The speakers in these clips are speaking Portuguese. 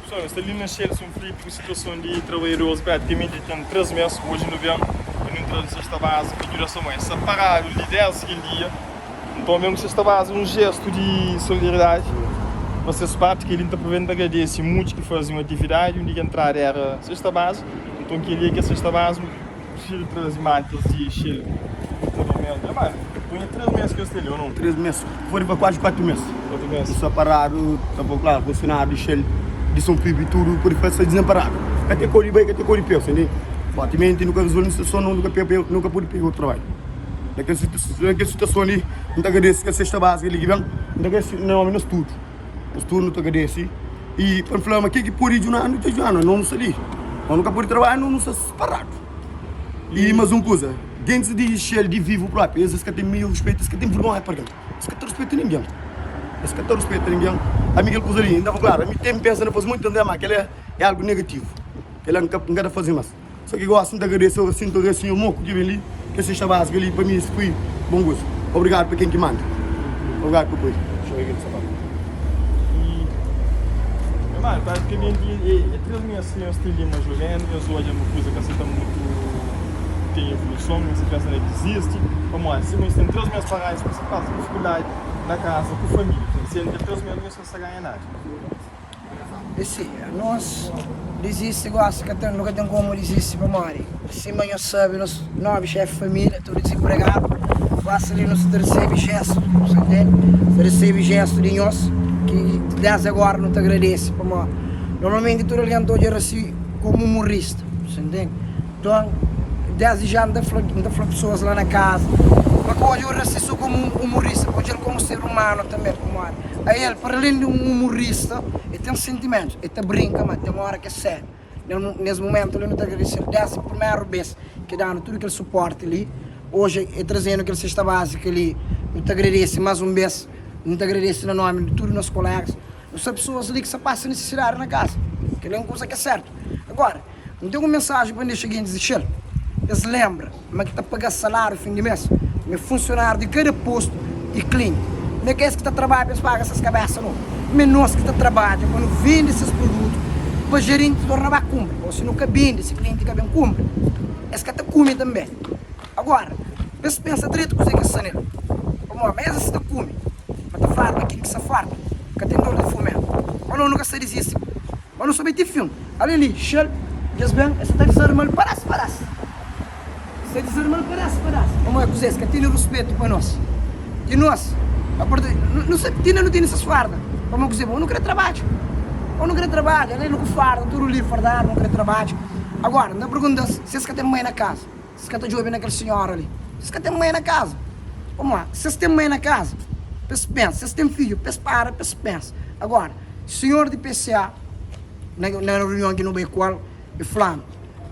Pessoal, esta ali na Shell são uma situação de trabalhadores praticamente tem 3 meses hoje no verão e não traz esta base de duração mais separado de 10 dia. Então mesmo que esta base um gesto de solidariedade, vocês parte que ele está prevendo agradecer muito que fazem uma atividade, onde entrar era esta base, então que ele que esta base precisa trazer matas de Shell. Põe 3 meses que eu estou ali, ou não? 3 meses, foi para quase 4 meses. 4 meses. Separado, estava claro, funcionário de Shell, de São Filipe e tudo, por isso desamparado. Categoria bem, categoria pior, entendeu? Praticamente nunca visualização, nunca pude pegar o trabalho. Naquela situação ali, não te agradeço que esta base ali, não agradeço, não, menos tudo. Tudo não te agradeço. E, para falar, mas que pode ajudar, não te ajudar, não sei ali. Nunca pude trabalhar, não está separado. E mais uma coisa, dentro de Shell, de vivo próprio, esses que têm meu respeito, esses que têm vergonha para ganhar. Esses que não respeitam ninguém. Esses que não respeitam ninguém. A Miguel Cosalinha, ainda claro, a mim tem pensando, faz muito tempo, mas que ele é algo negativo. Ele não quer fazer mais. Só que eu gosto de agradecer, eu sinto assim, o moco que vem ali, que essa base ali, para mim, isso foi bom gosto. Obrigado para quem que manda. Obrigado por isso. Deixa eu ver aqui, sapato. E, mano, praticamente, é 3 meses que eu estou ali, mas jogando, eu sou uma coisa que aceita muito, tem evolução, mas você pensa que existe. Vamos lá, se nós temos 3 meses para isso, você passa dificuldade na casa, com a família. Se ele tem 3 meses, você não ganha nada. Esse, nós desiste, gosta que nunca tem como desistir para morrer. Se amanhã sabe, nós 9 chefes de família, todos desempregados, gosta ali nos recebe gesto, você entende? Recebe gesto de nós, que desde agora não te agradece para morrer. Normalmente todo ali andou de assim como humorista, você entende? Então, desde já não foi pessoas lá na casa. Mas hoje eu assisto como um humorista, hoje ele como ser humano também, como é. Aí ele, para além de um humorista, ele tem sentimentos, ele brinca, mas tem uma hora que é sério. Nesse momento ele não está agradecendo, desde a primeira vez que dá tudo aquele suporte ali, hoje ele trazendo aquele cesta básica ali, não te agradece mais um vez, não te agradece no nome de todos os nossos colegas, não são pessoas ali que se passam necessidade na casa, que é uma coisa que é certo. Agora, não tem uma mensagem para eles chegarem e dizer, eles lembram, mas que está pagando salário no fim de mês, meu funcionário de cada posto de cliente. Não é que esse que está trabalhando, eles pagam essas cabeças, não. Mas nós que está trabalhando, quando vende esses produtos, para o gerente tornar a cumprir. Ou se não vende, esse cliente que bem cumpre, esse que está comendo também. Agora, você pensa direito com o que está nele. Mas esse está comendo, mas está farto aquilo que está farto, que tem dor de fome. Mas não nunca se resiste. Mas não soube ter filme. Olha ali, Shell, diz bem, esse está desarmando, parece. Você desarmando, parece. Vamos lá, cozer, que tem respeito para nós. E nós, não tem essas fardas. Vamos dizer, eu não quero trabalho. Ali não farda, tudo livre, fardado, não quero trabalho. Agora, não pergunta se você tem mãe na casa. Se você está jovem naquela senhora ali. Se você tem mãe na casa. Vamos lá, se você tem mãe na casa, pensa. Se você tem filho, pensa. Agora, senhor de PCA, na reunião aqui no Becoal, e falando,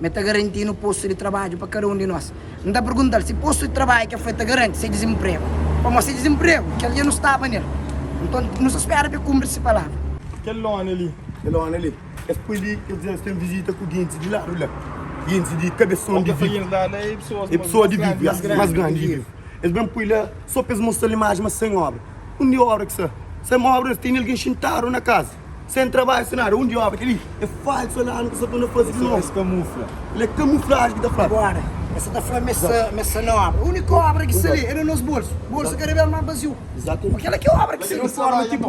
me está garantindo o posto de trabalho para cada um de nós. Não está perguntando se posto de trabalho que foi garante, sem desemprego. Vamos sem desemprego, que ele não estava nele. Então, não se espera para cumprir essa palavra. Aquele lone ali. Esse foi ali, quer dizer, tem visita com guintes de lá. Guintes de cabeção de vivo. E pessoas de vivo, mais grandes de vivo. Eles vêm por lá, só para mostrar a imagem, mas sem obra. Um de obra que você. Sem obra, tem alguém sentado na casa. Sem trabalho, sem nada. Um de obra, aquele é falso lá, não precisa não fazer de novo. Ele camufla. Ele é camuflagem que está falando. Agora, essa está falando essa não obra. A única obra que se ali era nos bolsos. Bolso que era mais vazio. Exatamente. Aquela que é obra que se ali.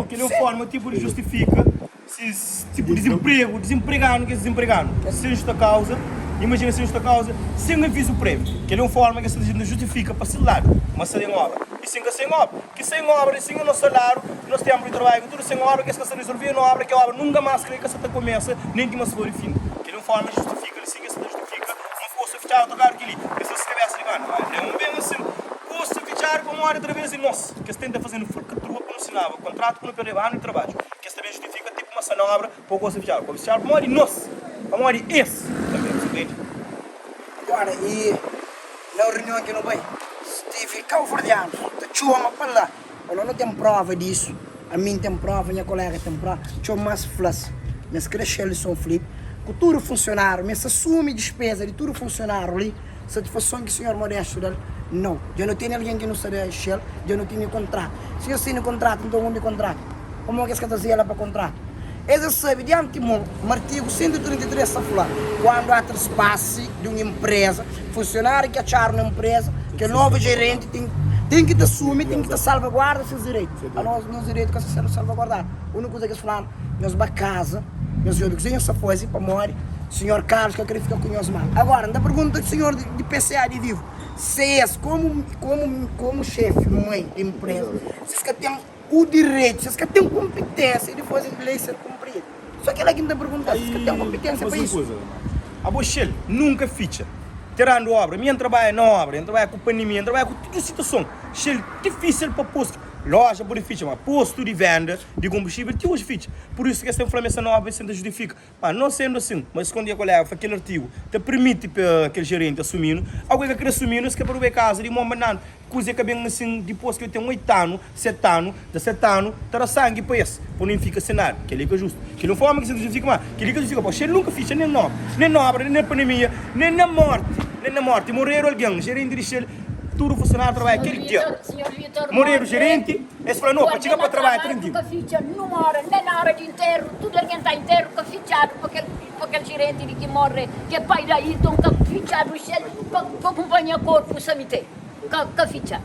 Que ele forma, tipo, de justifica se tipo desempregado, que é desempregado. Sem justa causa, imagina sem justa causa, sem aviso prévio. Que ele é uma forma que se justifica para salário, mas sem obra. E sem obra. Que sem obra, sem o nosso salário, nós temos de trabalho, tudo sem obra, que se resolver na obra, que a obra nunca mais que se começa, nem que mais for fim. Que ele é uma forma que justifica, ele sim que se justifica, não fosse oficial tocar aquilo, que se cabeça ligando. É um bem assim, fosse oficial para uma hora outra vez em nós, que se tenta fazer no falcatrua que não assinava, contrato que não perdeu ano de trabalho, que se também justifica tipo uma sanobra para o oficial. O oficial para uma hora de nós, para uma hora de esse, também, você entende? Agora, e na reunião aqui no bem, estive calvardeando, te chama para lá. Eu não tenho prova disso, a mim tem prova, minha colega tem prova, chama mais flash, mas cresceu em São Filipe, que todo funcionário, mas assume despesa de todo funcionário ali, satisfação que o senhor Modesto dá, Não, eu não tenho alguém que não sabe a Shell, eu não tenho contrato. Se eu tenho contrato, então onde contrato? Como é que você está para contrato? Eles sabem de antemão, o artigo 133 está falando, quando há trespasse de uma empresa, funcionário que achar uma empresa, que o novo gerente tem que assumir, tem que salvaguardar seus direitos. A nós, meus direitos que sendo salvaguardados. A única coisa que eles falam, nós vamos para casa, meus jovens, que essa coisa para morrer, o senhor Carlos, que eu queria ficar com nós mal. Agora, na pergunta do senhor de PCA de vivo, se como chefe, mãe de empresa, vocês que têm o direito, vocês que têm competência de fazer a lei ser cumprida. Só que ela que está perguntando, vocês que têm competência para isso. A Bochel nunca ficha. Tirando obra, minha trabalha na obra, minha trabalha com pandemia, minha trabalha com toda situação. Shell difícil para posto. Loja por ficha, mas posto de venda de combustível tem hoje ficha. Por isso que essa inflamação nova se justifica. Mas não sendo assim, mas quando eu olhar aquele artigo, te permite para aquele gerente assumir, alguém que quer assumir, não é que para o caso de uma banana, coisa que bem assim, depois que eu tenho 8 anos, 7 anos, 17 anos, terá sangue para esse, por não fica cenário, que é justo. Que não forma que se justifica mais, que ele justifica, porque ele nunca ficha nem na obra, nem na pandemia, nem na morte, morrer alguém, gerente de Shell, tudo funcionário trabalha aquele dia. Morrer o gerente, eles falam, não, para chegar para trabalhar tranquilo. Nunca ficha numa hora, nem na hora de enterro, tudo alguém está enterro, que fichado para aquele gerente que morre, que é pai daí, então que fichado para acompanhar o corpo no cemitério, que fichado.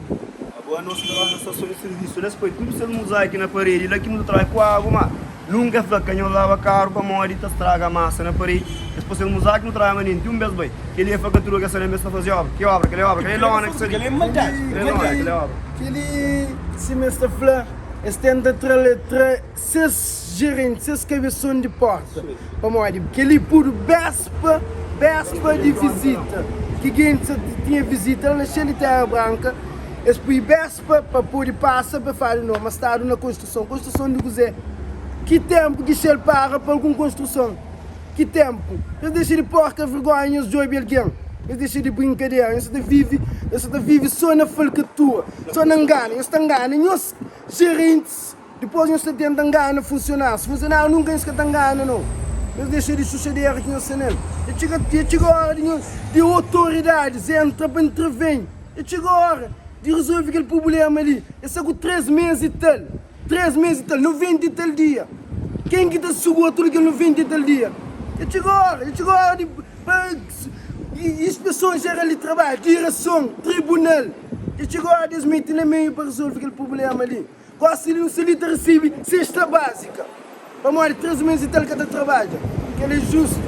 Agora nós estamos na estação de serviço, depois tudo sendo mosaico na parede, daqui muito trabalho com água, mas nunca foi que eu lava carro para morrer e estraga a massa na parede. Depois sendo mosaico não trabalha nem um mês bem. Que ele é facatura que essa nem mesmo fazer obra, que obra, que é lona que ele é maldade, que é obra. Aquele semestre flor, estende entre 6 gerentes, 6 cabeções de porta. Para morrer, que ele puro bespa de visita. Que quem tinha visita na Shell Terra Branca. Eles põem bespa para poder passar para fazer não, mas está na construção de Guzé. Que tempo que Shell paga para alguma construção? Que tempo? Eles deixam de porca vergonha, os jovens alguém. Eles deixam de brincadeira, eles vivem só na falcatua, só na engana, eles estão enganando os gerentes. Depois eles tentam enganar funcionários. Funcionários nunca eles estão enganando, não. Eles deixam de suceder aqui no Senado. Chegou a hora de autoridades, entra para intervir. Chegou a hora de resolver aquele problema ali. Esse é com 3 meses e tal. 3 meses e tal, 90 e tal dia. Quem que está seguro tudo que 90 e tal dia? Chegou a hora de inspeções gerais de trabalho, direção, tribunal. Chegou a hora de meter na meio para resolver aquele problema ali. Qual seria o salário recebe cesta básica? Para morrer 3 meses e tal que está trabalha. Que ele é justo.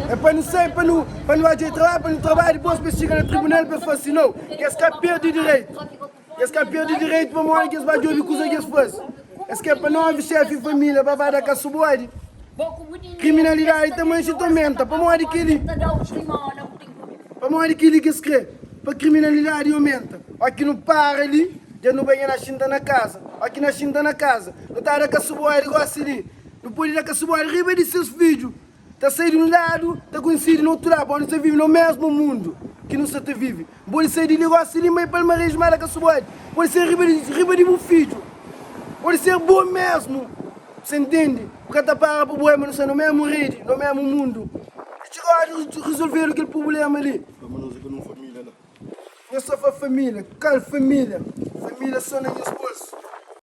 É para não sair, para não fazer trabalho, para não trabalhar, depois para chegar no tribunal para fazer assim, não. Que esse cara perde direito. Esse cara perde direito para morrer, que esse vai de ouvir coisa que eles fazem. Esse que é para não haver chefe e família, para vai dar com a suboide. Criminalidade também se aumenta, para morrer aquele. Para morrer aquele que se crê. Para criminalidade aumenta. Aqui não para ali, já não vem na Xinta na casa. Aqui na Xinta na casa. Não está a dar com a suboide igual assim. Não pode dar com a suboide, riba de seus filhos. Está sair de um lado, está conhecido no outro lado, onde você vive no mesmo mundo que não se te vive. Pode sair de negócio ali, meio palmarés, mais que a sua pode ser riba de um filho. Pode ser bom mesmo. Você entende? Porque está para o problema, não sei, no mesmo rede, no mesmo mundo. Chegou a resolver aquele problema ali. Vamos com uma família lá. Não é só para família. Qual família? Família só na minha esposa.